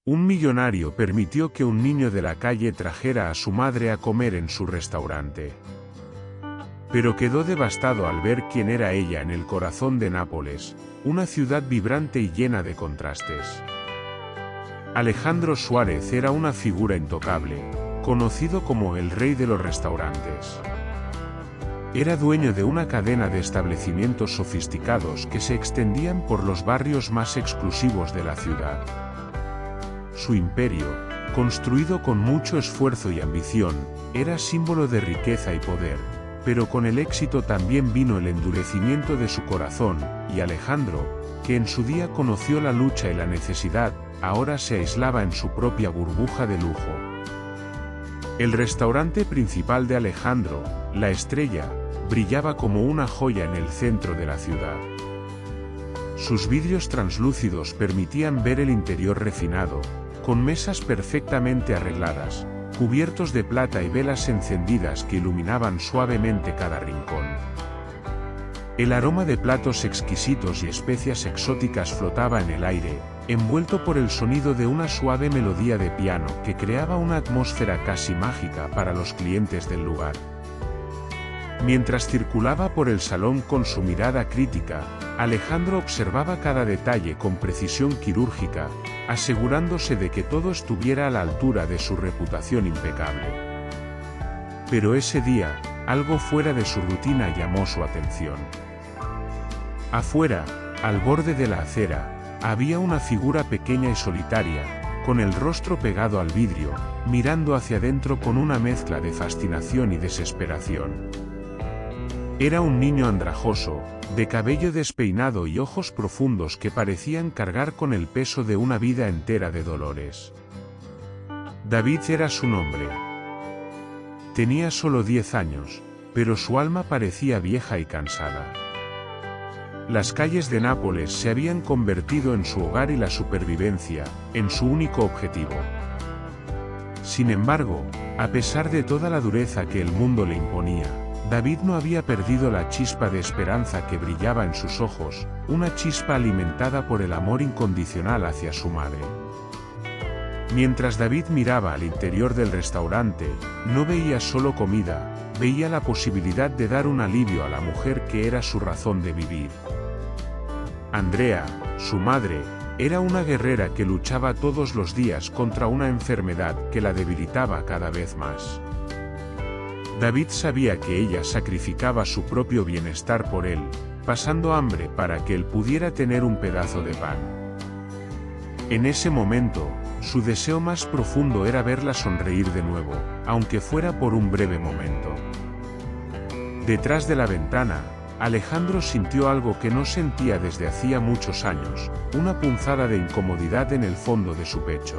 Un millonario permitió que un niño de la calle trajera a su madre a comer en su restaurante. Pero quedó devastado al ver quién era ella en el corazón de Nápoles, una ciudad vibrante y llena de contrastes. Alejandro Suárez era una figura intocable, conocido como el rey de los restaurantes. Era dueño de una cadena de establecimientos sofisticados que se extendían por los barrios más exclusivos de la ciudad. Su imperio, construido con mucho esfuerzo y ambición, era símbolo de riqueza y poder, pero con el éxito también vino el endurecimiento de su corazón, y Alejandro, que en su día conoció la lucha y la necesidad, ahora se aislaba en su propia burbuja de lujo. El restaurante principal de Alejandro, La Estrella, brillaba como una joya en el centro de la ciudad. Sus vidrios translúcidos permitían ver el interior refinado, con mesas perfectamente arregladas, cubiertos de plata y velas encendidas que iluminaban suavemente cada rincón. El aroma de platos exquisitos y especias exóticas flotaba en el aire, envuelto por el sonido de una suave melodía de piano que creaba una atmósfera casi mágica para los clientes del lugar. Mientras circulaba por el salón con su mirada crítica, Alejandro observaba cada detalle con precisión quirúrgica, asegurándose de que todo estuviera a la altura de su reputación impecable. Pero ese día, algo fuera de su rutina llamó su atención. Afuera, al borde de la acera, había una figura pequeña y solitaria, con el rostro pegado al vidrio, mirando hacia adentro con una mezcla de fascinación y desesperación. Era un niño andrajoso, de cabello despeinado y ojos profundos que parecían cargar con el peso de una vida entera de dolores. David era su nombre. Tenía solo 10 años, pero su alma parecía vieja y cansada. Las calles de Nápoles se habían convertido en su hogar y la supervivencia, en su único objetivo. Sin embargo, a pesar de toda la dureza que el mundo le imponía, David no había perdido la chispa de esperanza que brillaba en sus ojos, una chispa alimentada por el amor incondicional hacia su madre. Mientras David miraba al interior del restaurante, no veía solo comida, veía la posibilidad de dar un alivio a la mujer que era su razón de vivir. Andrea, su madre, era una guerrera que luchaba todos los días contra una enfermedad que la debilitaba cada vez más. David sabía que ella sacrificaba su propio bienestar por él, pasando hambre para que él pudiera tener un pedazo de pan. En ese momento, su deseo más profundo era verla sonreír de nuevo, aunque fuera por un breve momento. Detrás de la ventana, Alejandro sintió algo que no sentía desde hacía muchos años, una punzada de incomodidad en el fondo de su pecho.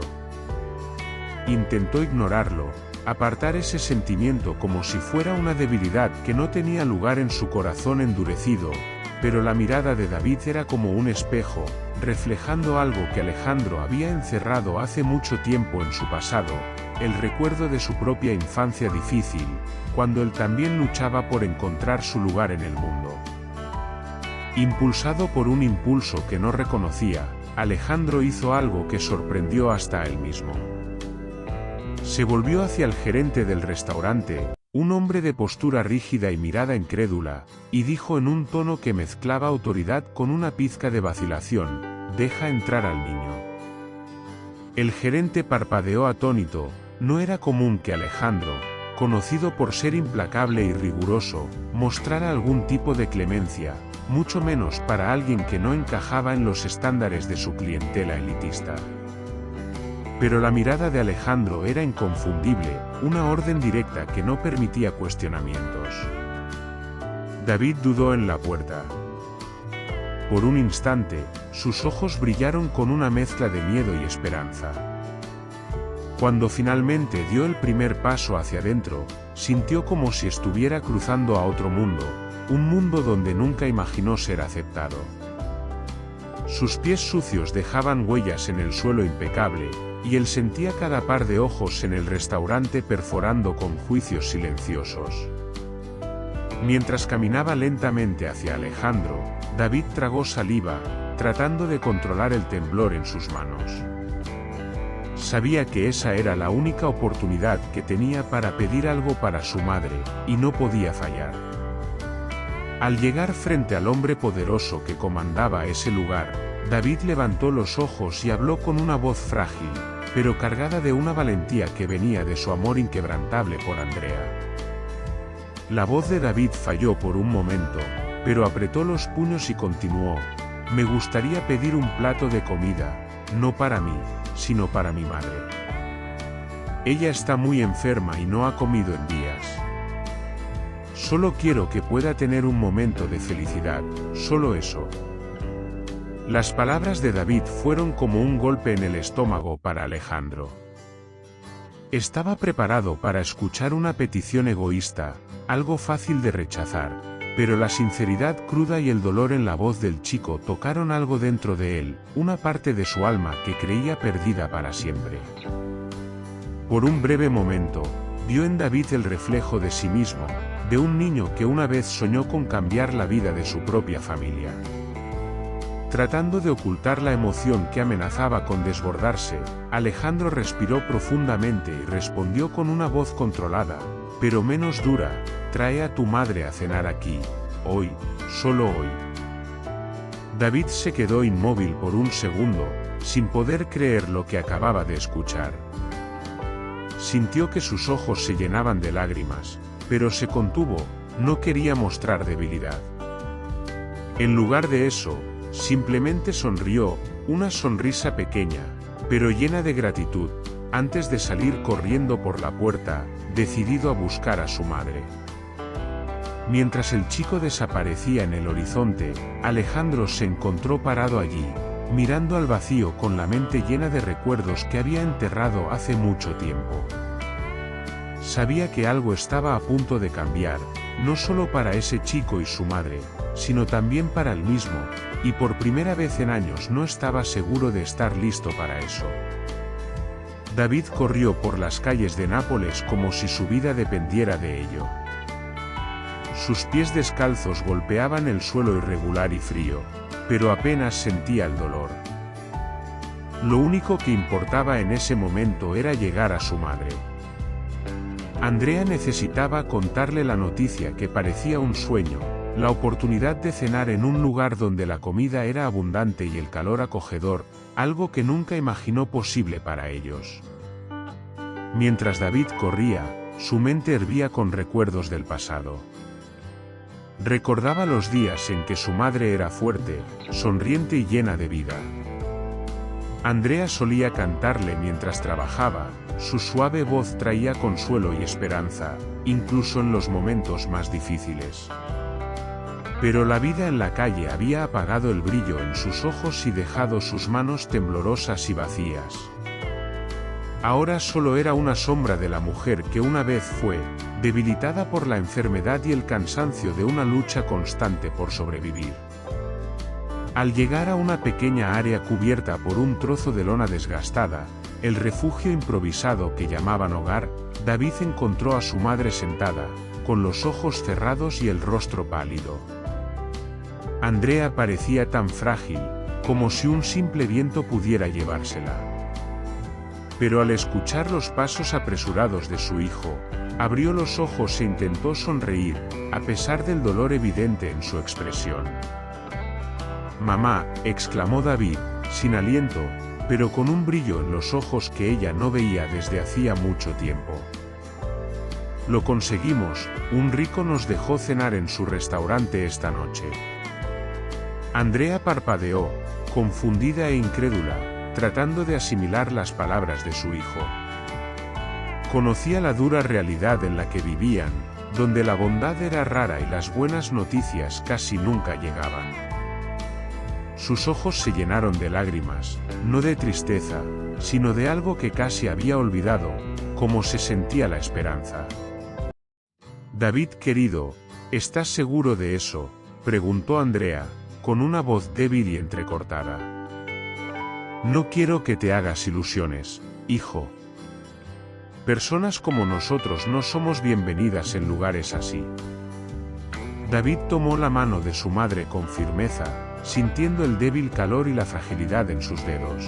Intentó ignorarlo, apartar ese sentimiento como si fuera una debilidad que no tenía lugar en su corazón endurecido, pero la mirada de David era como un espejo, reflejando algo que Alejandro había encerrado hace mucho tiempo en su pasado, el recuerdo de su propia infancia difícil, cuando él también luchaba por encontrar su lugar en el mundo. Impulsado por un impulso que no reconocía, Alejandro hizo algo que sorprendió hasta a él mismo. Se volvió hacia el gerente del restaurante, un hombre de postura rígida y mirada incrédula, y dijo en un tono que mezclaba autoridad con una pizca de vacilación: «Deja entrar al niño». El gerente parpadeó atónito. No era común que Alejandro, conocido por ser implacable y riguroso, mostrara algún tipo de clemencia, mucho menos para alguien que no encajaba en los estándares de su clientela elitista. Pero la mirada de Alejandro era inconfundible, una orden directa que no permitía cuestionamientos. David dudó en la puerta. Por un instante, sus ojos brillaron con una mezcla de miedo y esperanza. Cuando finalmente dio el primer paso hacia adentro, sintió como si estuviera cruzando a otro mundo, un mundo donde nunca imaginó ser aceptado. Sus pies sucios dejaban huellas en el suelo impecable, y él sentía cada par de ojos en el restaurante perforando con juicios silenciosos. Mientras caminaba lentamente hacia Alejandro, David tragó saliva, tratando de controlar el temblor en sus manos. Sabía que esa era la única oportunidad que tenía para pedir algo para su madre, y no podía fallar. Al llegar frente al hombre poderoso que comandaba ese lugar, David levantó los ojos y habló con una voz frágil, pero cargada de una valentía que venía de su amor inquebrantable por Andrea. La voz de David falló por un momento, pero apretó los puños y continuó: me gustaría pedir un plato de comida, no para mí, sino para mi madre. Ella está muy enferma y no ha comido en días. Solo quiero que pueda tener un momento de felicidad, solo eso. Las palabras de David fueron como un golpe en el estómago para Alejandro. Estaba preparado para escuchar una petición egoísta, algo fácil de rechazar, pero la sinceridad cruda y el dolor en la voz del chico tocaron algo dentro de él, una parte de su alma que creía perdida para siempre. Por un breve momento, vio en David el reflejo de sí mismo, de un niño que una vez soñó con cambiar la vida de su propia familia. Tratando de ocultar la emoción que amenazaba con desbordarse, Alejandro respiró profundamente y respondió con una voz controlada, pero menos dura: trae a tu madre a cenar aquí, hoy, solo hoy. David se quedó inmóvil por un segundo, sin poder creer lo que acababa de escuchar. Sintió que sus ojos se llenaban de lágrimas, pero se contuvo, no quería mostrar debilidad. En lugar de eso, simplemente sonrió, una sonrisa pequeña, pero llena de gratitud, antes de salir corriendo por la puerta, decidido a buscar a su madre. Mientras el chico desaparecía en el horizonte, Alejandro se encontró parado allí, mirando al vacío con la mente llena de recuerdos que había enterrado hace mucho tiempo. Sabía que algo estaba a punto de cambiar, no solo para ese chico y su madre, sino también para él mismo, y por primera vez en años no estaba seguro de estar listo para eso. David corrió por las calles de Nápoles como si su vida dependiera de ello. Sus pies descalzos golpeaban el suelo irregular y frío, pero apenas sentía el dolor. Lo único que importaba en ese momento era llegar a su madre. Andrea necesitaba contarle la noticia que parecía un sueño, la oportunidad de cenar en un lugar donde la comida era abundante y el calor acogedor, algo que nunca imaginó posible para ellos. Mientras David corría, su mente hervía con recuerdos del pasado. Recordaba los días en que su madre era fuerte, sonriente y llena de vida. Andrea solía cantarle mientras trabajaba, su suave voz traía consuelo y esperanza, incluso en los momentos más difíciles. Pero la vida en la calle había apagado el brillo en sus ojos y dejado sus manos temblorosas y vacías. Ahora solo era una sombra de la mujer que una vez fue, debilitada por la enfermedad y el cansancio de una lucha constante por sobrevivir. Al llegar a una pequeña área cubierta por un trozo de lona desgastada, el refugio improvisado que llamaban hogar, David encontró a su madre sentada, con los ojos cerrados y el rostro pálido. Andrea parecía tan frágil, como si un simple viento pudiera llevársela. Pero al escuchar los pasos apresurados de su hijo, abrió los ojos e intentó sonreír, a pesar del dolor evidente en su expresión. «Mamá», exclamó David, sin aliento, pero con un brillo en los ojos que ella no veía desde hacía mucho tiempo. «Lo conseguimos, un rico nos dejó cenar en su restaurante esta noche». Andrea parpadeó, confundida e incrédula, tratando de asimilar las palabras de su hijo. Conocía la dura realidad en la que vivían, donde la bondad era rara y las buenas noticias casi nunca llegaban. Sus ojos se llenaron de lágrimas, no de tristeza, sino de algo que casi había olvidado, como se sentía la esperanza. «David querido, ¿estás seguro de eso?», preguntó Andrea, con una voz débil y entrecortada. «No quiero que te hagas ilusiones, hijo. Personas como nosotros no somos bienvenidas en lugares así». David tomó la mano de su madre con firmeza, sintiendo el débil calor y la fragilidad en sus dedos.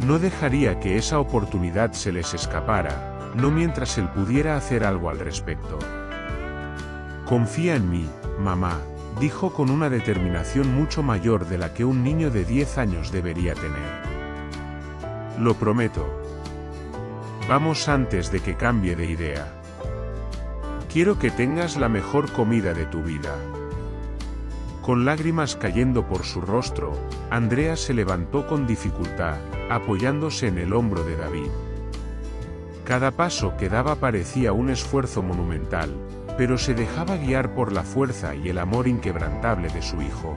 No dejaría que esa oportunidad se les escapara, no mientras él pudiera hacer algo al respecto. Confía en mí, mamá, dijo con una determinación mucho mayor de la que un niño de 10 años debería tener. Lo prometo. Vamos antes de que cambie de idea. Quiero que tengas la mejor comida de tu vida. Con lágrimas cayendo por su rostro, Andrea se levantó con dificultad, apoyándose en el hombro de David. Cada paso que daba parecía un esfuerzo monumental, pero se dejaba guiar por la fuerza y el amor inquebrantable de su hijo.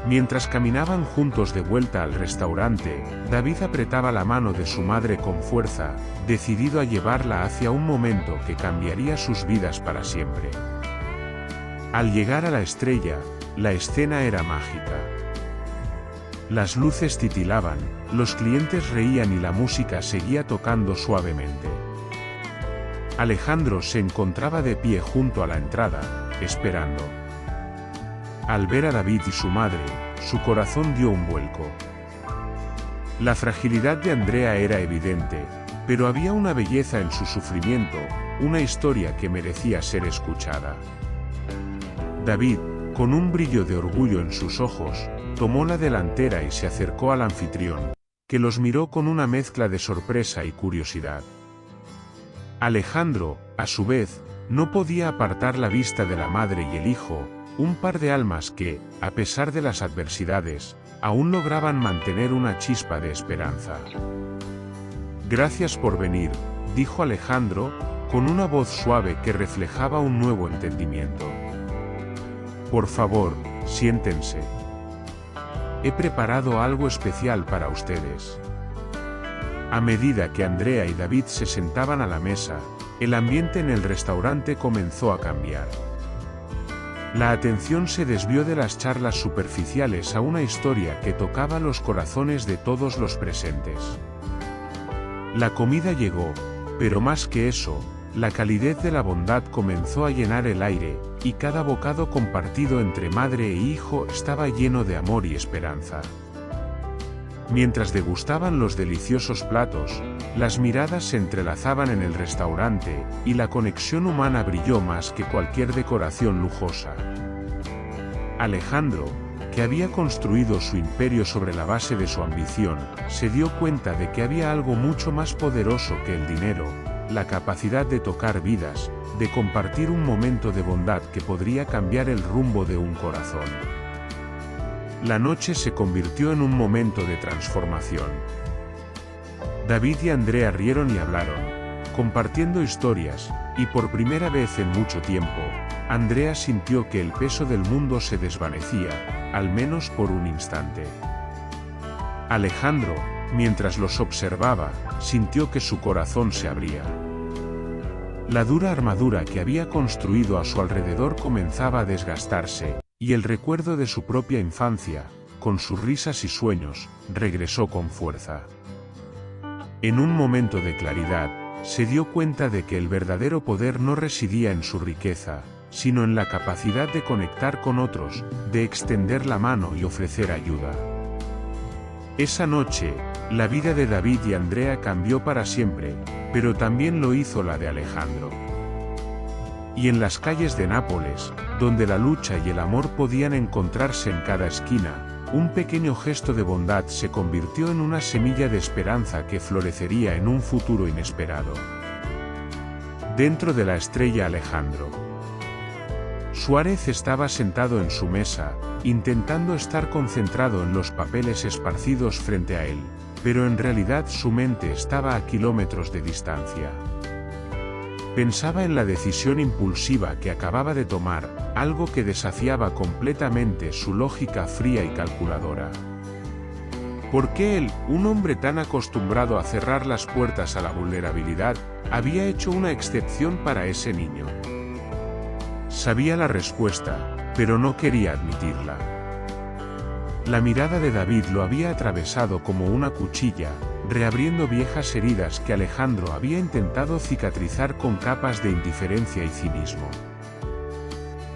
Mientras caminaban juntos de vuelta al restaurante, David apretaba la mano de su madre con fuerza, decidido a llevarla hacia un momento que cambiaría sus vidas para siempre. Al llegar a la estrella, la escena era mágica. Las luces titilaban, los clientes reían y la música seguía tocando suavemente. Alejandro se encontraba de pie junto a la entrada, esperando. Al ver a David y su madre, su corazón dio un vuelco. La fragilidad de Andrea era evidente, pero había una belleza en su sufrimiento, una historia que merecía ser escuchada. David, con un brillo de orgullo en sus ojos, tomó la delantera y se acercó al anfitrión, que los miró con una mezcla de sorpresa y curiosidad. Alejandro, a su vez, no podía apartar la vista de la madre y el hijo, un par de almas que, a pesar de las adversidades, aún lograban mantener una chispa de esperanza. Gracias por venir, dijo Alejandro, con una voz suave que reflejaba un nuevo entendimiento. Por favor, siéntense. He preparado algo especial para ustedes. A medida que Andrea y David se sentaban a la mesa, el ambiente en el restaurante comenzó a cambiar. La atención se desvió de las charlas superficiales a una historia que tocaba los corazones de todos los presentes. La comida llegó, pero más que eso, la calidez de la bondad comenzó a llenar el aire, y cada bocado compartido entre madre e hijo estaba lleno de amor y esperanza. Mientras degustaban los deliciosos platos, las miradas se entrelazaban en el restaurante, y la conexión humana brilló más que cualquier decoración lujosa. Alejandro, que había construido su imperio sobre la base de su ambición, se dio cuenta de que había algo mucho más poderoso que el dinero, la capacidad de tocar vidas, de compartir un momento de bondad que podría cambiar el rumbo de un corazón. La noche se convirtió en un momento de transformación. David y Andrea rieron y hablaron, compartiendo historias, y por primera vez en mucho tiempo, Andrea sintió que el peso del mundo se desvanecía, al menos por un instante. Alejandro, mientras los observaba, sintió que su corazón se abría. La dura armadura que había construido a su alrededor comenzaba a desgastarse, y el recuerdo de su propia infancia, con sus risas y sueños, regresó con fuerza. En un momento de claridad, se dio cuenta de que el verdadero poder no residía en su riqueza, sino en la capacidad de conectar con otros, de extender la mano y ofrecer ayuda. Esa noche, la vida de David y Andrea cambió para siempre, pero también lo hizo la de Alejandro. Y en las calles de Nápoles, donde la lucha y el amor podían encontrarse en cada esquina, un pequeño gesto de bondad se convirtió en una semilla de esperanza que florecería en un futuro inesperado. Dentro de la estrella Alejandro. Suárez estaba sentado en su mesa, intentando estar concentrado en los papeles esparcidos frente a él, pero en realidad su mente estaba a kilómetros de distancia. Pensaba en la decisión impulsiva que acababa de tomar, algo que desafiaba completamente su lógica fría y calculadora. ¿Por qué él, un hombre tan acostumbrado a cerrar las puertas a la vulnerabilidad, había hecho una excepción para ese niño? Sabía la respuesta, pero no quería admitirla. La mirada de David lo había atravesado como una cuchilla, reabriendo viejas heridas que Alejandro había intentado cicatrizar con capas de indiferencia y cinismo.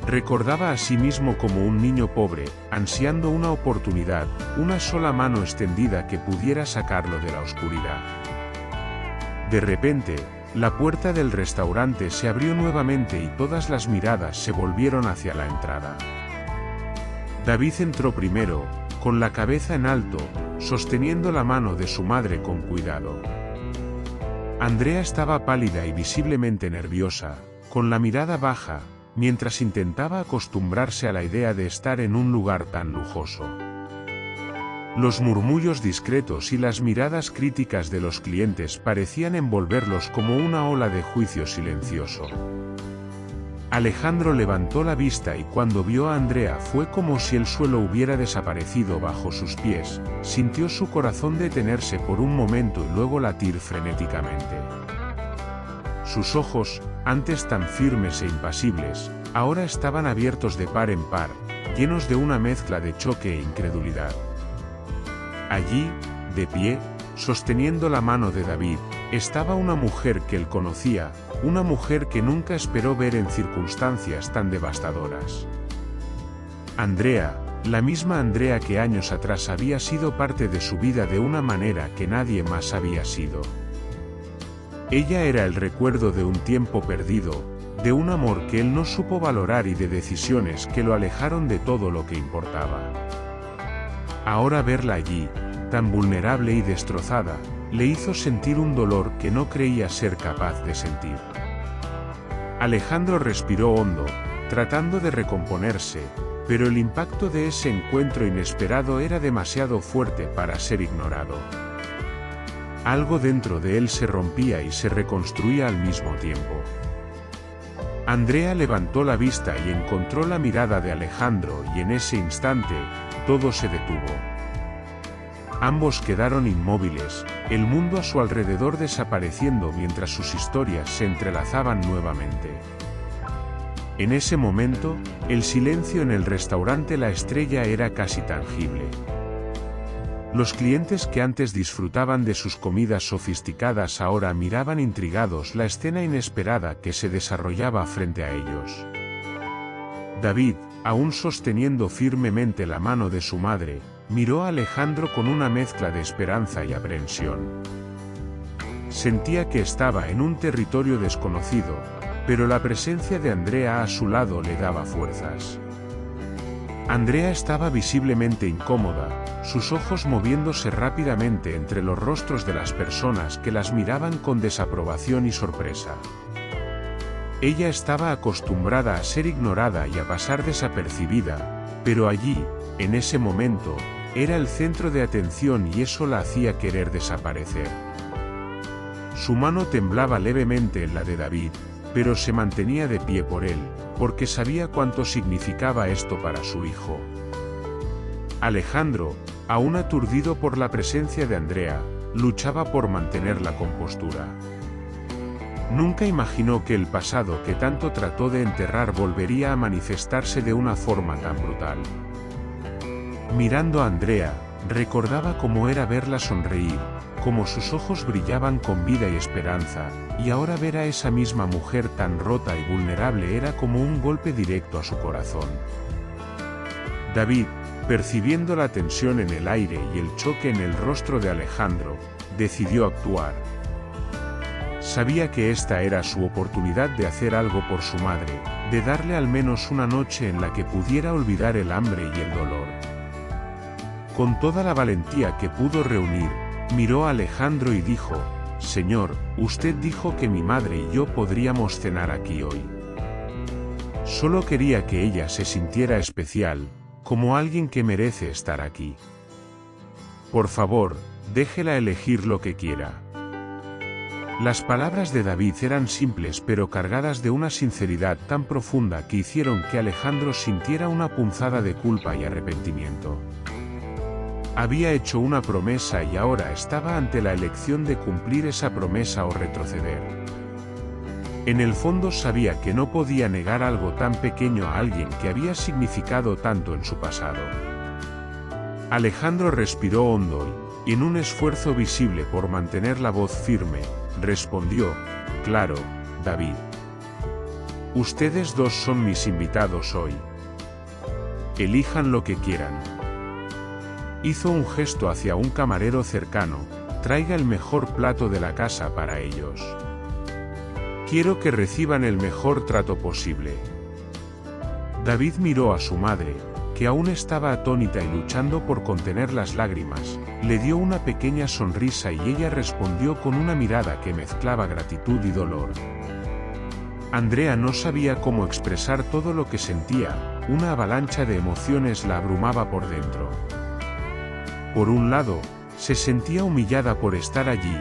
Recordaba a sí mismo como un niño pobre, ansiando una oportunidad, una sola mano extendida que pudiera sacarlo de la oscuridad. De repente, la puerta del restaurante se abrió nuevamente y todas las miradas se volvieron hacia la entrada. David entró primero, con la cabeza en alto, sosteniendo la mano de su madre con cuidado. Andrea estaba pálida y visiblemente nerviosa, con la mirada baja, mientras intentaba acostumbrarse a la idea de estar en un lugar tan lujoso. Los murmullos discretos y las miradas críticas de los clientes parecían envolverlos como una ola de juicio silencioso. Alejandro levantó la vista y cuando vio a Andrea fue como si el suelo hubiera desaparecido bajo sus pies, sintió su corazón detenerse por un momento y luego latir frenéticamente. Sus ojos, antes tan firmes e impasibles, ahora estaban abiertos de par en par, llenos de una mezcla de choque e incredulidad. Allí, de pie, sosteniendo la mano de David, estaba una mujer que él conocía, una mujer que nunca esperó ver en circunstancias tan devastadoras. Andrea, la misma Andrea que años atrás había sido parte de su vida de una manera que nadie más había sido. Ella era el recuerdo de un tiempo perdido, de un amor que él no supo valorar y de decisiones que lo alejaron de todo lo que importaba. Ahora verla allí, tan vulnerable y destrozada, le hizo sentir un dolor que no creía ser capaz de sentir. Alejandro respiró hondo, tratando de recomponerse, pero el impacto de ese encuentro inesperado era demasiado fuerte para ser ignorado. Algo dentro de él se rompía y se reconstruía al mismo tiempo. Andrea levantó la vista y encontró la mirada de Alejandro y en ese instante, todo se detuvo. Ambos quedaron inmóviles, el mundo a su alrededor desapareciendo mientras sus historias se entrelazaban nuevamente. En ese momento, el silencio en el restaurante La Estrella era casi tangible. Los clientes que antes disfrutaban de sus comidas sofisticadas ahora miraban intrigados la escena inesperada que se desarrollaba frente a ellos. David, aún sosteniendo firmemente la mano de su madre, miró a Alejandro con una mezcla de esperanza y aprensión. Sentía que estaba en un territorio desconocido, pero la presencia de Andrea a su lado le daba fuerzas. Andrea estaba visiblemente incómoda, sus ojos moviéndose rápidamente entre los rostros de las personas que las miraban con desaprobación y sorpresa. Ella estaba acostumbrada a ser ignorada y a pasar desapercibida, pero allí, en ese momento, era el centro de atención y eso la hacía querer desaparecer. Su mano temblaba levemente en la de David, pero se mantenía de pie por él, porque sabía cuánto significaba esto para su hijo. Alejandro, aún aturdido por la presencia de Andrea, luchaba por mantener la compostura. Nunca imaginó que el pasado que tanto trató de enterrar volvería a manifestarse de una forma tan brutal. Mirando a Andrea, recordaba cómo era verla sonreír, cómo sus ojos brillaban con vida y esperanza, y ahora ver a esa misma mujer tan rota y vulnerable era como un golpe directo a su corazón. David, percibiendo la tensión en el aire y el choque en el rostro de Alejandro, decidió actuar. Sabía que esta era su oportunidad de hacer algo por su madre, de darle al menos una noche en la que pudiera olvidar el hambre y el dolor. Con toda la valentía que pudo reunir, miró a Alejandro y dijo: «Señor, usted dijo que mi madre y yo podríamos cenar aquí hoy. Solo quería que ella se sintiera especial, como alguien que merece estar aquí. Por favor, déjela elegir lo que quiera». Las palabras de David eran simples pero cargadas de una sinceridad tan profunda que hicieron que Alejandro sintiera una punzada de culpa y arrepentimiento. Había hecho una promesa y ahora estaba ante la elección de cumplir esa promesa o retroceder. En el fondo sabía que no podía negar algo tan pequeño a alguien que había significado tanto en su pasado. Alejandro respiró hondo y, en un esfuerzo visible por mantener la voz firme, respondió: «Claro, David». Ustedes dos son mis invitados hoy. Elijan lo que quieran. Hizo un gesto hacia un camarero cercano. Traiga el mejor plato de la casa para ellos. Quiero que reciban el mejor trato posible. David miró a su madre, que aún estaba atónita y luchando por contener las lágrimas. Le dio una pequeña sonrisa y ella respondió con una mirada que mezclaba gratitud y dolor. Andrea no sabía cómo expresar todo lo que sentía. Una avalancha de emociones la abrumaba por dentro. Por un lado, se sentía humillada por estar allí,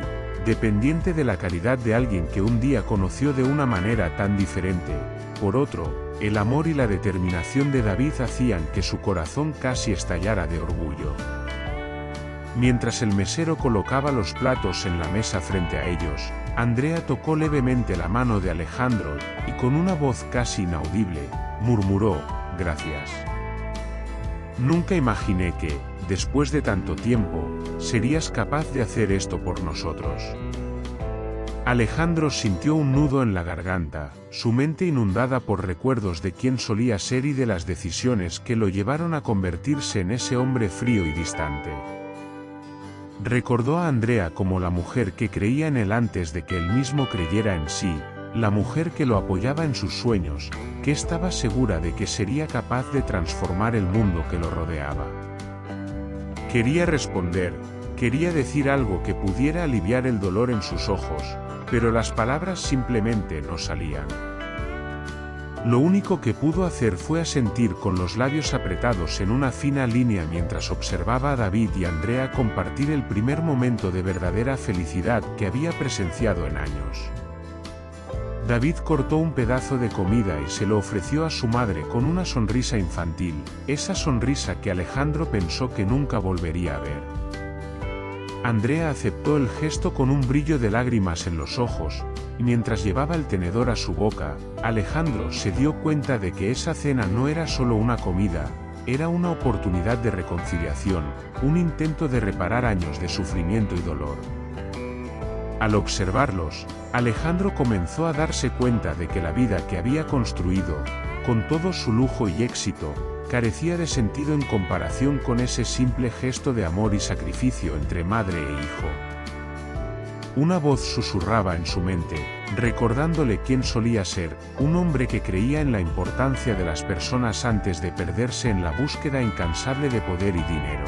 dependiente de la caridad de alguien que un día conoció de una manera tan diferente. Por otro, el amor y la determinación de David hacían que su corazón casi estallara de orgullo. Mientras el mesero colocaba los platos en la mesa frente a ellos, Andrea tocó levemente la mano de Alejandro, y con una voz casi inaudible, murmuró: «Gracias. Nunca imaginé que, después de tanto tiempo, serías capaz de hacer esto por nosotros». Alejandro sintió un nudo en la garganta, su mente inundada por recuerdos de quién solía ser y de las decisiones que lo llevaron a convertirse en ese hombre frío y distante. Recordó a Andrea como la mujer que creía en él antes de que él mismo creyera en sí, la mujer que lo apoyaba en sus sueños, que estaba segura de que sería capaz de transformar el mundo que lo rodeaba. Quería responder, quería decir algo que pudiera aliviar el dolor en sus ojos, pero las palabras simplemente no salían. Lo único que pudo hacer fue asentir con los labios apretados en una fina línea mientras observaba a David y Andrea compartir el primer momento de verdadera felicidad que había presenciado en años. David cortó un pedazo de comida y se lo ofreció a su madre con una sonrisa infantil, esa sonrisa que Alejandro pensó que nunca volvería a ver. Andrea aceptó el gesto con un brillo de lágrimas en los ojos, y mientras llevaba el tenedor a su boca, Alejandro se dio cuenta de que esa cena no era solo una comida, era una oportunidad de reconciliación, un intento de reparar años de sufrimiento y dolor. Al observarlos, Alejandro comenzó a darse cuenta de que la vida que había construido, con todo su lujo y éxito, carecía de sentido en comparación con ese simple gesto de amor y sacrificio entre madre e hijo. Una voz susurraba en su mente, recordándole quién solía ser, un hombre que creía en la importancia de las personas antes de perderse en la búsqueda incansable de poder y dinero.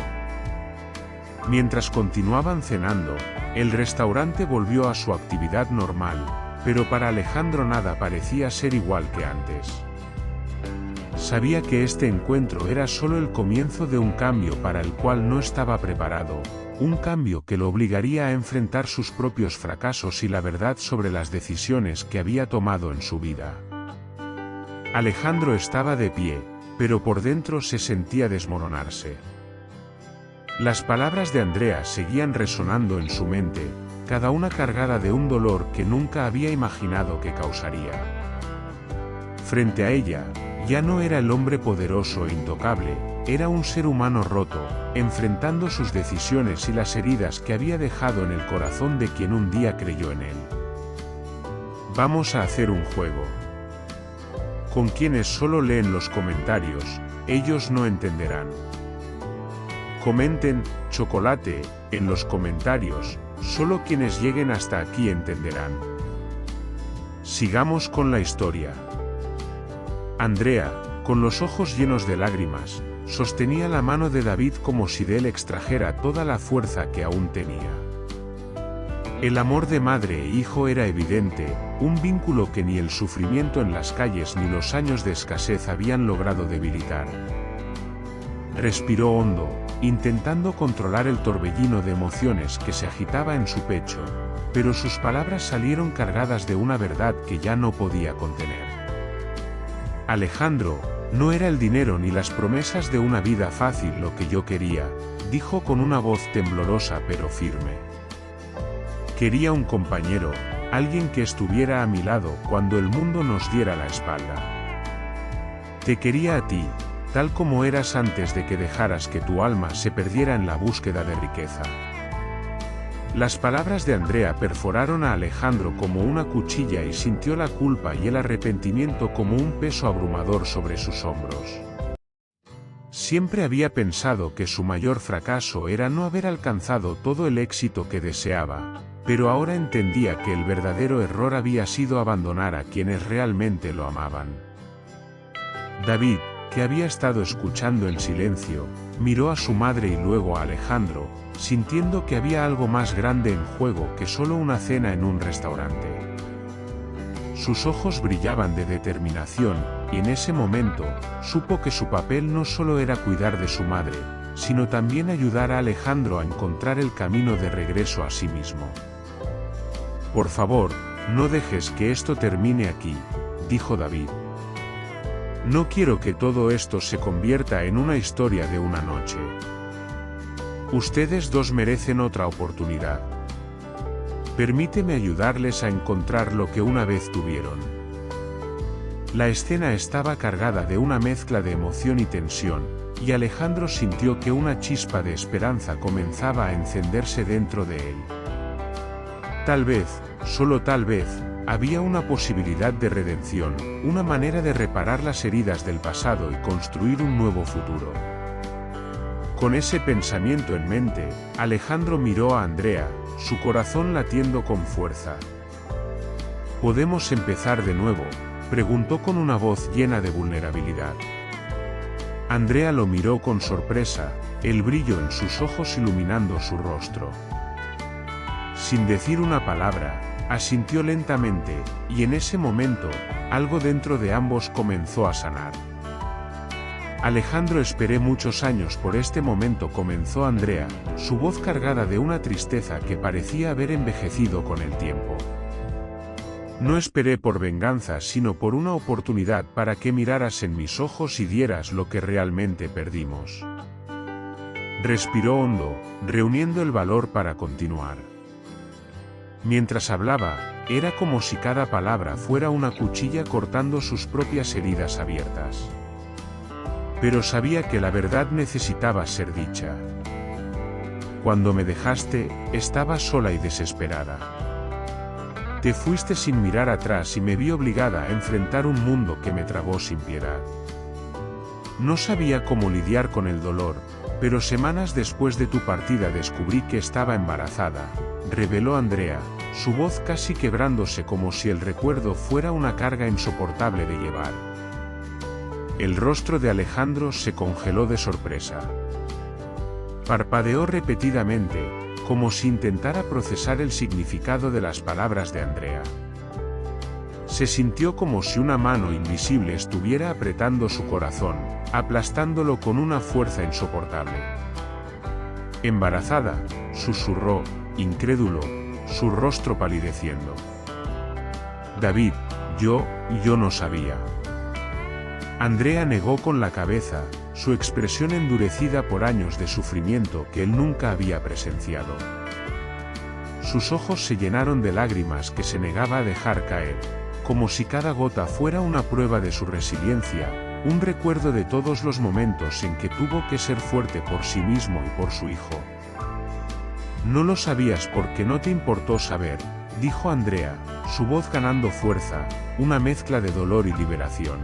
Mientras continuaban cenando, el restaurante volvió a su actividad normal, pero para Alejandro nada parecía ser igual que antes. Sabía que este encuentro era solo el comienzo de un cambio para el cual no estaba preparado, un cambio que lo obligaría a enfrentar sus propios fracasos y la verdad sobre las decisiones que había tomado en su vida. Alejandro estaba de pie, pero por dentro se sentía desmoronarse. Las palabras de Andrea seguían resonando en su mente, cada una cargada de un dolor que nunca había imaginado que causaría. Frente a ella, ya no era el hombre poderoso e intocable, era un ser humano roto, enfrentando sus decisiones y las heridas que había dejado en el corazón de quien un día creyó en él. Vamos a hacer un juego. Con quienes solo leen los comentarios, ellos no entenderán. Comenten chocolate en los comentarios, solo quienes lleguen hasta aquí entenderán. Sigamos con la historia. Andrea, con los ojos llenos de lágrimas, sostenía la mano de David como si de él extrajera toda la fuerza que aún tenía. El amor de madre e hijo era evidente, un vínculo que ni el sufrimiento en las calles ni los años de escasez habían logrado debilitar. Respiró hondo, intentando controlar el torbellino de emociones que se agitaba en su pecho, pero sus palabras salieron cargadas de una verdad que ya no podía contener. Alejandro, no era el dinero ni las promesas de una vida fácil lo que yo quería, dijo con una voz temblorosa pero firme. Quería un compañero, alguien que estuviera a mi lado cuando el mundo nos diera la espalda. Te quería a ti, tal como eras antes de que dejaras que tu alma se perdiera en la búsqueda de riqueza. Las palabras de Andrea perforaron a Alejandro como una cuchilla y sintió la culpa y el arrepentimiento como un peso abrumador sobre sus hombros. Siempre había pensado que su mayor fracaso era no haber alcanzado todo el éxito que deseaba, pero ahora entendía que el verdadero error había sido abandonar a quienes realmente lo amaban. David, que había estado escuchando en silencio, miró a su madre y luego a Alejandro, sintiendo que había algo más grande en juego que solo una cena en un restaurante. Sus ojos brillaban de determinación, y en ese momento, supo que su papel no solo era cuidar de su madre, sino también ayudar a Alejandro a encontrar el camino de regreso a sí mismo. «Por favor, no dejes que esto termine aquí», dijo David. «No quiero que todo esto se convierta en una historia de una noche. Ustedes dos merecen otra oportunidad. Permíteme ayudarles a encontrar lo que una vez tuvieron». La escena estaba cargada de una mezcla de emoción y tensión, y Alejandro sintió que una chispa de esperanza comenzaba a encenderse dentro de él. Tal vez, solo tal vez, había una posibilidad de redención, una manera de reparar las heridas del pasado y construir un nuevo futuro. Con ese pensamiento en mente, Alejandro miró a Andrea, su corazón latiendo con fuerza. «¿Podemos empezar de nuevo?», preguntó con una voz llena de vulnerabilidad. Andrea lo miró con sorpresa, el brillo en sus ojos iluminando su rostro. Sin decir una palabra, asintió lentamente, y en ese momento, algo dentro de ambos comenzó a sanar. «Alejandro, esperé muchos años por este momento», comenzó Andrea, su voz cargada de una tristeza que parecía haber envejecido con el tiempo. «No esperé por venganza, sino por una oportunidad para que miraras en mis ojos y dieras lo que realmente perdimos». Respiró hondo, reuniendo el valor para continuar. Mientras hablaba, era como si cada palabra fuera una cuchilla cortando sus propias heridas abiertas. Pero sabía que la verdad necesitaba ser dicha. «Cuando me dejaste, estaba sola y desesperada. Te fuiste sin mirar atrás y me vi obligada a enfrentar un mundo que me tragó sin piedad. No sabía cómo lidiar con el dolor, pero semanas después de tu partida descubrí que estaba embarazada», reveló Andrea, su voz casi quebrándose como si el recuerdo fuera una carga insoportable de llevar. El rostro de Alejandro se congeló de sorpresa. Parpadeó repetidamente, como si intentara procesar el significado de las palabras de Andrea. Se sintió como si una mano invisible estuviera apretando su corazón, aplastándolo con una fuerza insoportable. «¿Embarazada?», susurró, incrédulo, su rostro palideciendo. «David, yo no sabía». Andrea negó con la cabeza, su expresión endurecida por años de sufrimiento que él nunca había presenciado. Sus ojos se llenaron de lágrimas que se negaba a dejar caer, como si cada gota fuera una prueba de su resiliencia, un recuerdo de todos los momentos en que tuvo que ser fuerte por sí mismo y por su hijo. «No lo sabías porque no te importó saber», dijo Andrea, su voz ganando fuerza, una mezcla de dolor y liberación.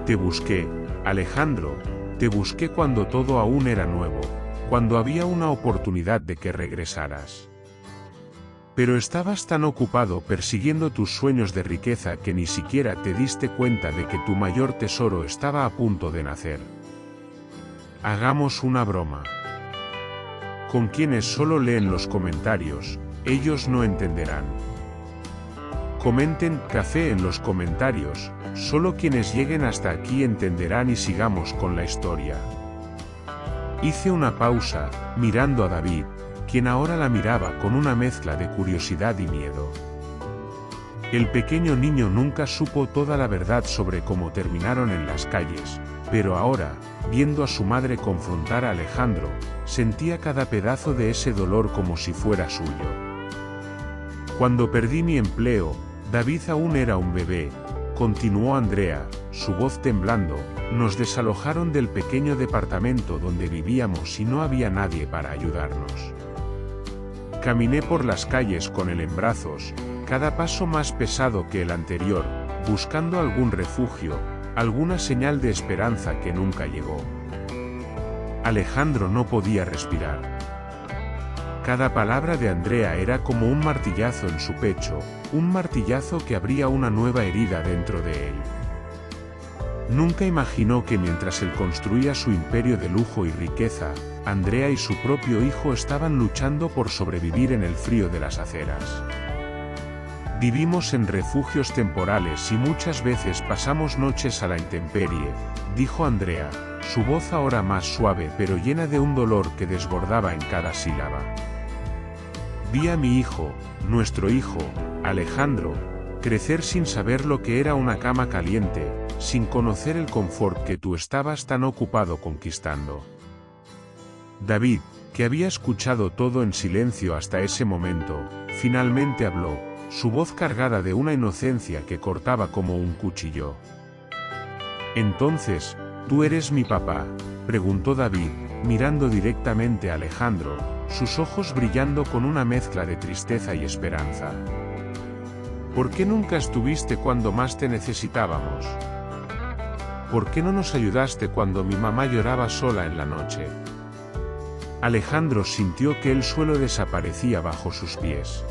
«Te busqué, Alejandro, te busqué cuando todo aún era nuevo, cuando había una oportunidad de que regresaras. Pero estabas tan ocupado persiguiendo tus sueños de riqueza que ni siquiera te diste cuenta de que tu mayor tesoro estaba a punto de nacer. Hagamos una broma. Con quienes solo leen los comentarios, ellos no entenderán. Comenten café en los comentarios, solo quienes lleguen hasta aquí entenderán y sigamos con la historia». Hice una pausa, mirando a David, quien ahora la miraba con una mezcla de curiosidad y miedo. El pequeño niño nunca supo toda la verdad sobre cómo terminaron en las calles, pero ahora, viendo a su madre confrontar a Alejandro, sentía cada pedazo de ese dolor como si fuera suyo. «Cuando perdí mi empleo, David aún era un bebé», continuó Andrea, su voz temblando, «nos desalojaron del pequeño departamento donde vivíamos y no había nadie para ayudarnos. Caminé por las calles con él en brazos, cada paso más pesado que el anterior, buscando algún refugio, alguna señal de esperanza que nunca llegó. Alejandro no podía respirar. Cada palabra de Andrea era como un martillazo en su pecho, un martillazo que abría una nueva herida dentro de él. Nunca imaginó que mientras él construía su imperio de lujo y riqueza, Andrea y su propio hijo estaban luchando por sobrevivir en el frío de las aceras. Vivimos en refugios temporales y muchas veces pasamos noches a la intemperie, dijo Andrea, su voz ahora más suave pero llena de un dolor que desbordaba en cada sílaba. Vi a mi hijo, nuestro hijo, Alejandro, crecer sin saber lo que era una cama caliente, sin conocer el confort que tú estabas tan ocupado conquistando. David, que había escuchado todo en silencio hasta ese momento, finalmente habló, su voz cargada de una inocencia que cortaba como un cuchillo. «Entonces, ¿tú eres mi papá?», preguntó David, mirando directamente a Alejandro, sus ojos brillando con una mezcla de tristeza y esperanza. «¿Por qué nunca estuviste cuando más te necesitábamos? ¿Por qué no nos ayudaste cuando mi mamá lloraba sola en la noche?». Alejandro sintió que el suelo desaparecía bajo sus pies.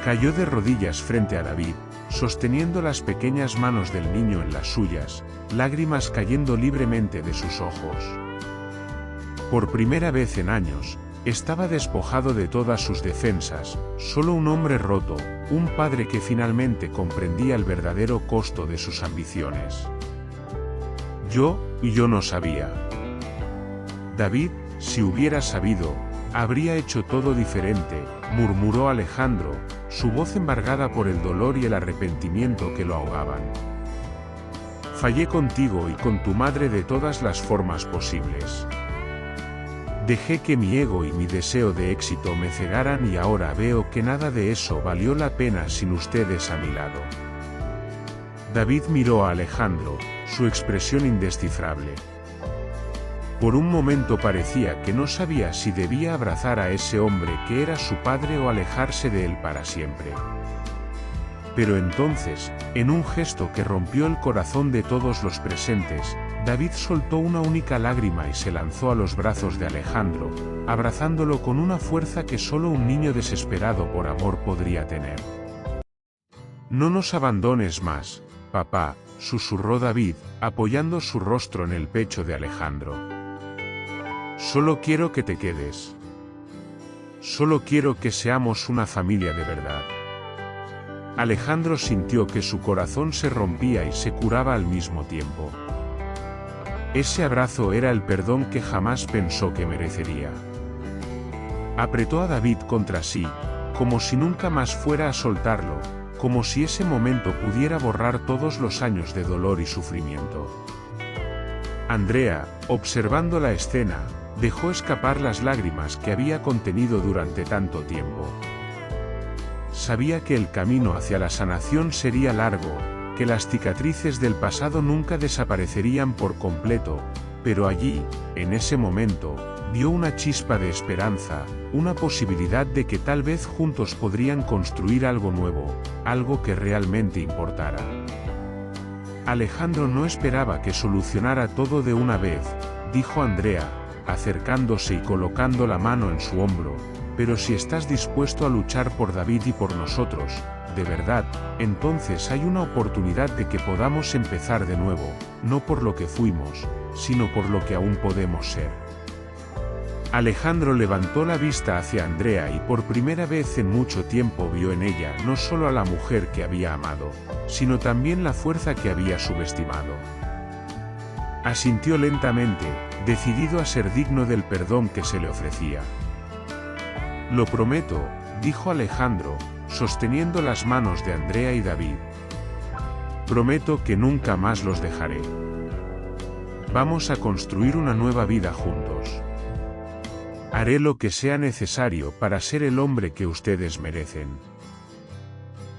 Cayó de rodillas frente a David, sosteniendo las pequeñas manos del niño en las suyas, lágrimas cayendo libremente de sus ojos. Por primera vez en años, estaba despojado de todas sus defensas, solo un hombre roto, un padre que finalmente comprendía el verdadero costo de sus ambiciones. Yo no sabía. David, si hubiera sabido, habría hecho todo diferente, murmuró Alejandro, su voz embargada por el dolor y el arrepentimiento que lo ahogaban. Fallé contigo y con tu madre de todas las formas posibles. Dejé que mi ego y mi deseo de éxito me cegaran y ahora veo que nada de eso valió la pena sin ustedes a mi lado. David miró a Alejandro, su expresión indescifrable. Por un momento parecía que no sabía si debía abrazar a ese hombre que era su padre o alejarse de él para siempre. Pero entonces, en un gesto que rompió el corazón de todos los presentes, David soltó una única lágrima y se lanzó a los brazos de Alejandro, abrazándolo con una fuerza que solo un niño desesperado por amor podría tener. «No nos abandones más, papá», susurró David, apoyando su rostro en el pecho de Alejandro. «Solo quiero que te quedes. Solo quiero que seamos una familia de verdad». Alejandro sintió que su corazón se rompía y se curaba al mismo tiempo. Ese abrazo era el perdón que jamás pensó que merecería. Apretó a David contra sí, como si nunca más fuera a soltarlo, como si ese momento pudiera borrar todos los años de dolor y sufrimiento. Andrea, observando la escena, dejó escapar las lágrimas que había contenido durante tanto tiempo. Sabía que el camino hacia la sanación sería largo, que las cicatrices del pasado nunca desaparecerían por completo, pero allí, en ese momento, vio una chispa de esperanza, una posibilidad de que tal vez juntos podrían construir algo nuevo, algo que realmente importara. Alejandro no esperaba que solucionara todo de una vez, dijo Andrea, acercándose y colocando la mano en su hombro, pero si estás dispuesto a luchar por David y por nosotros, de verdad, entonces hay una oportunidad de que podamos empezar de nuevo, no por lo que fuimos, sino por lo que aún podemos ser. Alejandro levantó la vista hacia Andrea y por primera vez en mucho tiempo vio en ella no solo a la mujer que había amado, sino también la fuerza que había subestimado. Asintió lentamente, decidido a ser digno del perdón que se le ofrecía. «Lo prometo», dijo Alejandro, sosteniendo las manos de Andrea y David. «Prometo que nunca más los dejaré. Vamos a construir una nueva vida juntos. Haré lo que sea necesario para ser el hombre que ustedes merecen».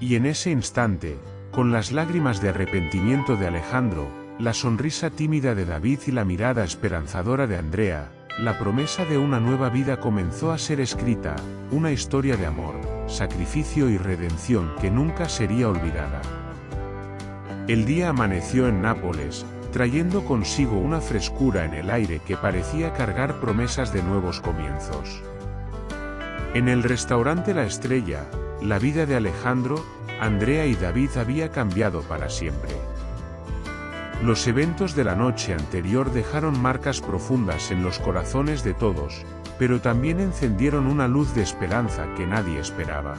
Y en ese instante, con las lágrimas de arrepentimiento de Alejandro, la sonrisa tímida de David y la mirada esperanzadora de Andrea, la promesa de una nueva vida comenzó a ser escrita, una historia de amor, sacrificio y redención que nunca sería olvidada. El día amaneció en Nápoles, trayendo consigo una frescura en el aire que parecía cargar promesas de nuevos comienzos. En el restaurante La Estrella, la vida de Alejandro, Andrea y David había cambiado para siempre. Los eventos de la noche anterior dejaron marcas profundas en los corazones de todos, pero también encendieron una luz de esperanza que nadie esperaba.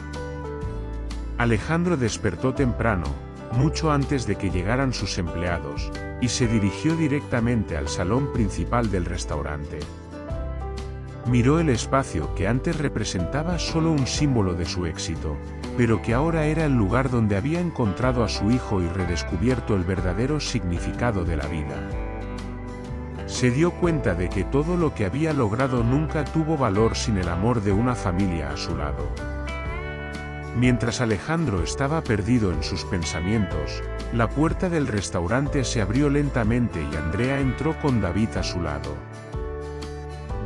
Alejandro despertó temprano, mucho antes de que llegaran sus empleados, y se dirigió directamente al salón principal del restaurante. Miró el espacio que antes representaba solo un símbolo de su éxito, pero que ahora era el lugar donde había encontrado a su hijo y redescubierto el verdadero significado de la vida. Se dio cuenta de que todo lo que había logrado nunca tuvo valor sin el amor de una familia a su lado. Mientras Alejandro estaba perdido en sus pensamientos, la puerta del restaurante se abrió lentamente y Andrea entró con David a su lado.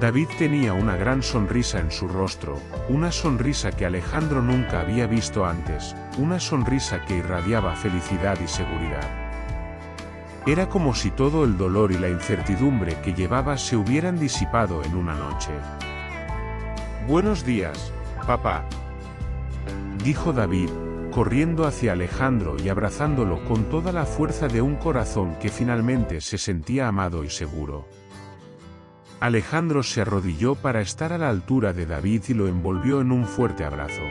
David tenía una gran sonrisa en su rostro, una sonrisa que Alejandro nunca había visto antes, una sonrisa que irradiaba felicidad y seguridad. Era como si todo el dolor y la incertidumbre que llevaba se hubieran disipado en una noche. «Buenos días, papá», dijo David, corriendo hacia Alejandro y abrazándolo con toda la fuerza de un corazón que finalmente se sentía amado y seguro. Alejandro se arrodilló para estar a la altura de David y lo envolvió en un fuerte abrazo.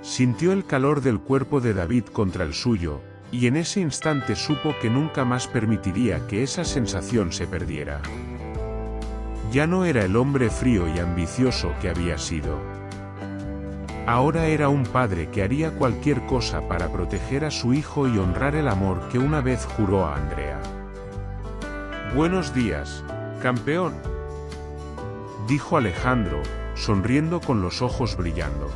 Sintió el calor del cuerpo de David contra el suyo, y en ese instante supo que nunca más permitiría que esa sensación se perdiera. Ya no era el hombre frío y ambicioso que había sido. Ahora era un padre que haría cualquier cosa para proteger a su hijo y honrar el amor que una vez juró a Andrea. «Buenos días, campeón», dijo Alejandro, sonriendo con los ojos brillando.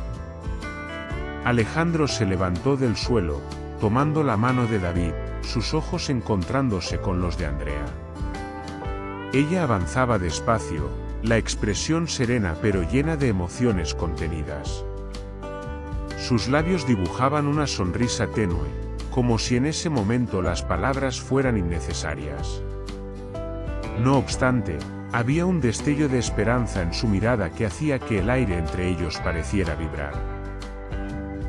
Alejandro se levantó del suelo, tomando la mano de David, sus ojos encontrándose con los de Andrea. Ella avanzaba despacio, la expresión serena pero llena de emociones contenidas. Sus labios dibujaban una sonrisa tenue, como si en ese momento las palabras fueran innecesarias. No obstante, había un destello de esperanza en su mirada que hacía que el aire entre ellos pareciera vibrar.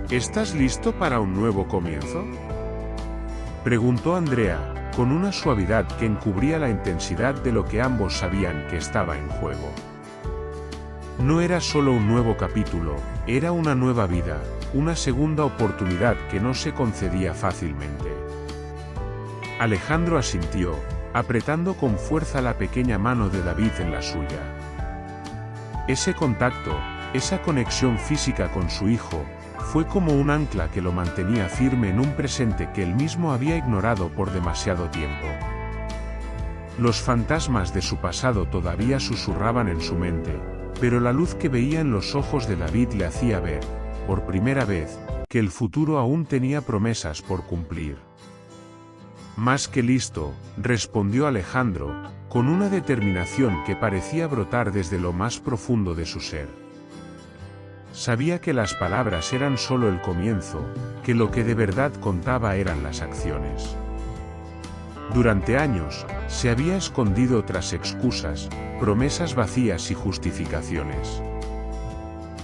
«¿Estás listo para un nuevo comienzo?», preguntó Andrea, con una suavidad que encubría la intensidad de lo que ambos sabían que estaba en juego. No era solo un nuevo capítulo, era una nueva vida, una segunda oportunidad que no se concedía fácilmente. Alejandro asintió, apretando con fuerza la pequeña mano de David en la suya. Ese contacto, esa conexión física con su hijo, fue como un ancla que lo mantenía firme en un presente que él mismo había ignorado por demasiado tiempo. Los fantasmas de su pasado todavía susurraban en su mente, pero la luz que veía en los ojos de David le hacía ver, por primera vez, que el futuro aún tenía promesas por cumplir. «Más que listo», respondió Alejandro, con una determinación que parecía brotar desde lo más profundo de su ser. Sabía que las palabras eran solo el comienzo, que lo que de verdad contaba eran las acciones. Durante años, se había escondido tras excusas, promesas vacías y justificaciones.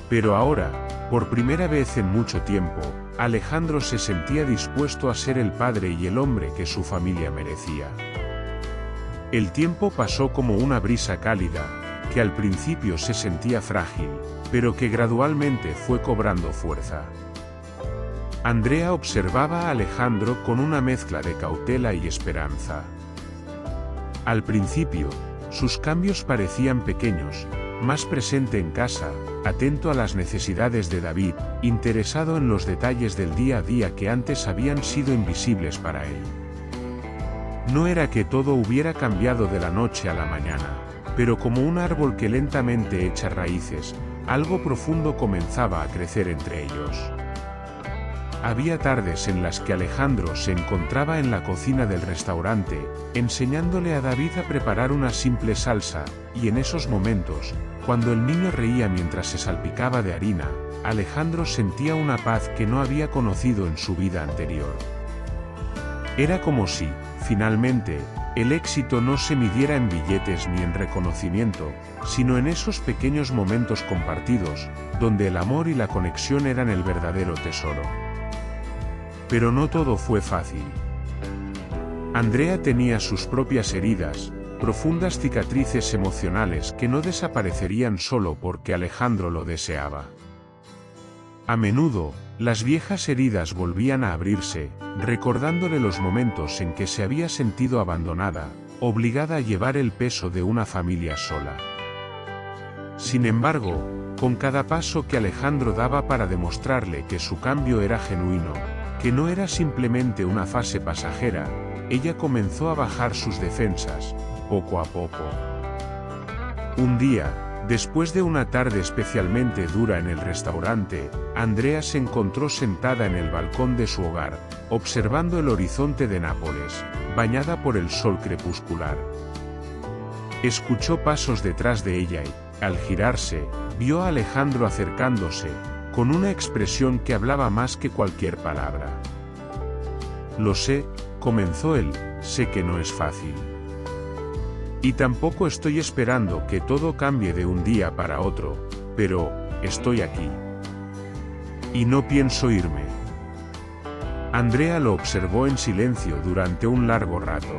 Pero ahora, por primera vez en mucho tiempo, Alejandro se sentía dispuesto a ser el padre y el hombre que su familia merecía. El tiempo pasó como una brisa cálida, que al principio se sentía frágil, pero que gradualmente fue cobrando fuerza. Andrea observaba a Alejandro con una mezcla de cautela y esperanza. Al principio, sus cambios parecían pequeños, más presente en casa, atento a las necesidades de David, interesado en los detalles del día a día que antes habían sido invisibles para él. No era que todo hubiera cambiado de la noche a la mañana, pero como un árbol que lentamente echa raíces, algo profundo comenzaba a crecer entre ellos. Había tardes en las que Alejandro se encontraba en la cocina del restaurante, enseñándole a David a preparar una simple salsa, y en esos momentos, cuando el niño reía mientras se salpicaba de harina, Alejandro sentía una paz que no había conocido en su vida anterior. Era como si, finalmente, el éxito no se midiera en billetes ni en reconocimiento, sino en esos pequeños momentos compartidos, donde el amor y la conexión eran el verdadero tesoro. Pero no todo fue fácil. Andrea tenía sus propias heridas, profundas cicatrices emocionales que no desaparecerían solo porque Alejandro lo deseaba. A menudo, las viejas heridas volvían a abrirse, recordándole los momentos en que se había sentido abandonada, obligada a llevar el peso de una familia sola. Sin embargo, con cada paso que Alejandro daba para demostrarle que su cambio era genuino, que no era simplemente una fase pasajera, ella comenzó a bajar sus defensas, poco a poco. Un día, después de una tarde especialmente dura en el restaurante, Andrea se encontró sentada en el balcón de su hogar, observando el horizonte de Nápoles, bañada por el sol crepuscular. Escuchó pasos detrás de ella y, al girarse, vio a Alejandro acercándose, con una expresión que hablaba más que cualquier palabra. «Lo sé», comenzó él, «sé que no es fácil. Y tampoco estoy esperando que todo cambie de un día para otro, pero, estoy aquí. Y no pienso irme». Andrea lo observó en silencio durante un largo rato.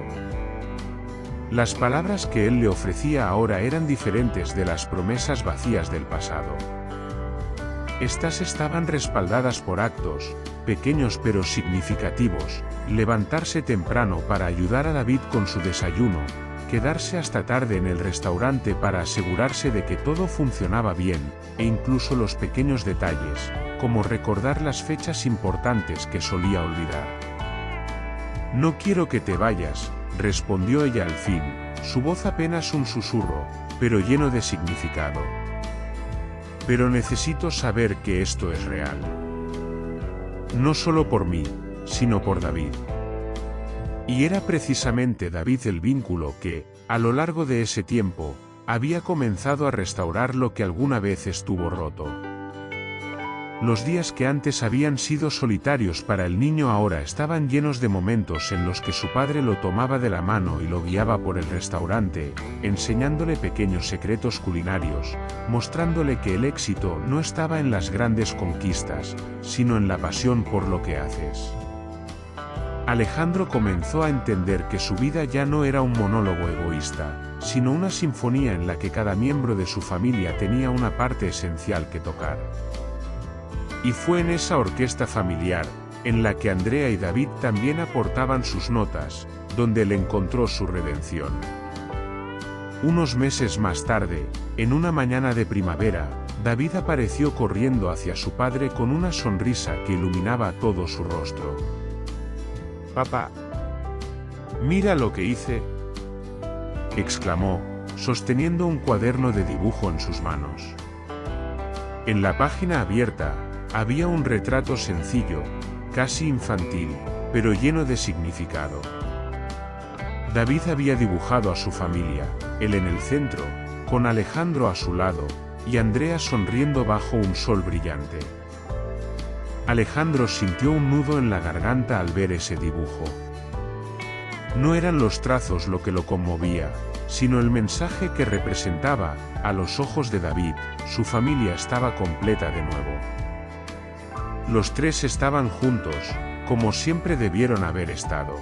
Las palabras que él le ofrecía ahora eran diferentes de las promesas vacías del pasado. Estas estaban respaldadas por actos, pequeños pero significativos: levantarse temprano para ayudar a David con su desayuno, quedarse hasta tarde en el restaurante para asegurarse de que todo funcionaba bien, e incluso los pequeños detalles, como recordar las fechas importantes que solía olvidar. «No quiero que te vayas», respondió ella al fin, su voz apenas un susurro, pero lleno de significado. «Pero necesito saber que esto es real. No solo por mí, sino por David». Y era precisamente David el vínculo que, a lo largo de ese tiempo, había comenzado a restaurar lo que alguna vez estuvo roto. Los días que antes habían sido solitarios para el niño ahora estaban llenos de momentos en los que su padre lo tomaba de la mano y lo guiaba por el restaurante, enseñándole pequeños secretos culinarios, mostrándole que el éxito no estaba en las grandes conquistas, sino en la pasión por lo que haces. Alejandro comenzó a entender que su vida ya no era un monólogo egoísta, sino una sinfonía en la que cada miembro de su familia tenía una parte esencial que tocar. Y fue en esa orquesta familiar, en la que Andrea y David también aportaban sus notas, donde él encontró su redención. Unos meses más tarde, en una mañana de primavera, David apareció corriendo hacia su padre con una sonrisa que iluminaba todo su rostro. «Papá, mira lo que hice», exclamó, sosteniendo un cuaderno de dibujo en sus manos. En la página abierta, había un retrato sencillo, casi infantil, pero lleno de significado. David había dibujado a su familia, él en el centro, con Alejandro a su lado, y Andrea sonriendo bajo un sol brillante. Alejandro sintió un nudo en la garganta al ver ese dibujo. No eran los trazos lo que lo conmovía, sino el mensaje que representaba. A los ojos de David, su familia estaba completa de nuevo. Los tres estaban juntos, como siempre debieron haber estado.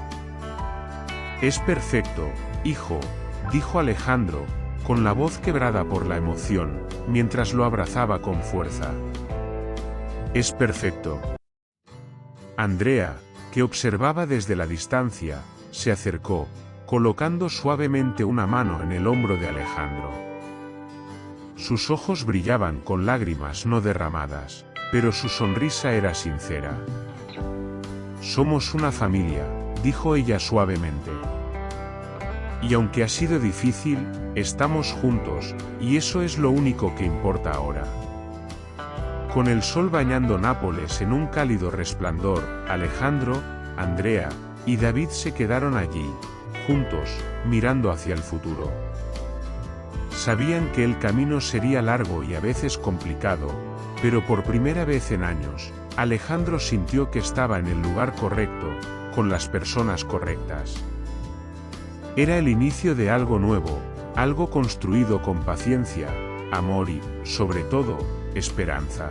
«Es perfecto, hijo», dijo Alejandro, con la voz quebrada por la emoción, mientras lo abrazaba con fuerza. «Es perfecto». Andrea, que observaba desde la distancia, se acercó, colocando suavemente una mano en el hombro de Alejandro. Sus ojos brillaban con lágrimas no derramadas, pero su sonrisa era sincera. «Somos una familia», dijo ella suavemente. «Y aunque ha sido difícil, estamos juntos, y eso es lo único que importa ahora». Con el sol bañando Nápoles en un cálido resplandor, Alejandro, Andrea y David se quedaron allí, juntos, mirando hacia el futuro. Sabían que el camino sería largo y a veces complicado, pero por primera vez en años, Alejandro sintió que estaba en el lugar correcto, con las personas correctas. Era el inicio de algo nuevo, algo construido con paciencia, amor y, sobre todo, esperanza.